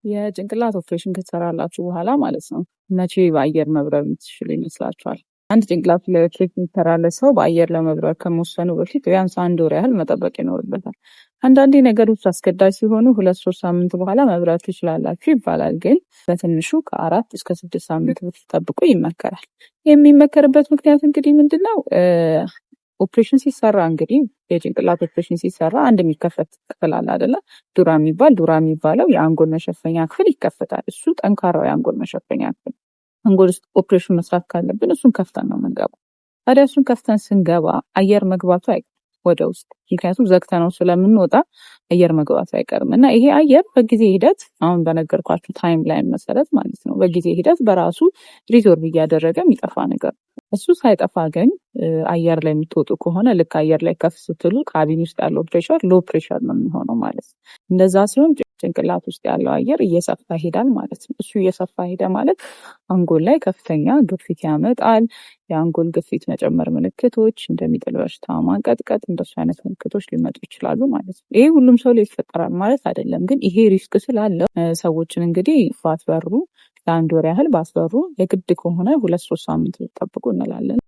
የጭንቅላት ኦፕሬሽን ከተሰራላችሁ በኋላ ማለት ነው መቼ በአየር መብረር የምትችሉ ይመስላችኋል? አንድ ጭንቅላት ላይ ኦፕሬሽን የሚሰራለት ሰው በአየር ለመብረር ከመወሰኑ በፊት ቢያንስ 1 ወር ያህል መጠበቅ ይኖርበታል። አንዳንዴ ነገሮች አስገዳጅ ሲሆኑ 2-3 ሳምንት በኋላ መብረር ትችላላችሁ ይባላል። ግን በትንሹ ከ4 እስከ 6 ሳምንት ብትጠብቁ ይመከራል። የሚመከርበት ምክንያት እንግዲህ ምንድነው? ኦፕሬሽን ሲሰራ እንግዲህ የጭንቅላት ኦፕሬሽን ሲሰራ አንድ የሚከፈት ክፍል አለ አይደለ? ዱራ የሚባለው የአንጎል መሸፈኛ ክፍል ይከፈታል። እሱ ጠንካራው የአንጎል መሸፈኛ ክፍል። አንጎል ውስጥ ኦፕሬሽን መስራት ካለብን እሱን ከፍተን ነው የምንገባው። ታዲያ እሱን ከፍተን ስንገባ አየር መግባቱ አይቀርም ወደ ውስጥ፣ ምክንያቱም ዘግተነው ስለምንወጣ አየር መግባቱ አይቀርም እና ይሄ አየር በጊዜ ሂደት አሁን በነገርኳችሁ ታይም ላይን መሰረት ማለት ነው በጊዜ ሂደት በራሱ ሪዞርቭ እያደረገ የሚጠፋ ነገር ነው። እሱ ሳይጠፋ ግን አየር ላይ የምትወጡ ከሆነ ልክ አየር ላይ ከፍ ስትሉ ካቢን ውስጥ ያለው ፕሬሸር ሎ ፕሬሸር ነው የሚሆነው ማለት ነው። እንደዛ ሲሆን ጭንቅላት ውስጥ ያለው አየር እየሰፋ ይሄዳል ማለት ነው። እሱ እየሰፋ ሄደ ማለት አንጎል ላይ ከፍተኛ ግፊት ያመጣል። የአንጎል ግፊት መጨመር ምልክቶች እንደሚጥል በሽታ፣ ማንቀጥቀጥ፣ እንደሱ አይነት ምልክቶች ሊመጡ ይችላሉ ማለት ነው። ይሄ ሁሉም ሰው ላይ ይፈጠራል ማለት አይደለም፣ ግን ይሄ ሪስክ ስላለው ሰዎችን እንግዲህ ባትበሩ ለ1 ወር ያህል ባትበሩ፣ የግድ ከሆነ 2-3 ሳምንት ጠብቁ እንላለን።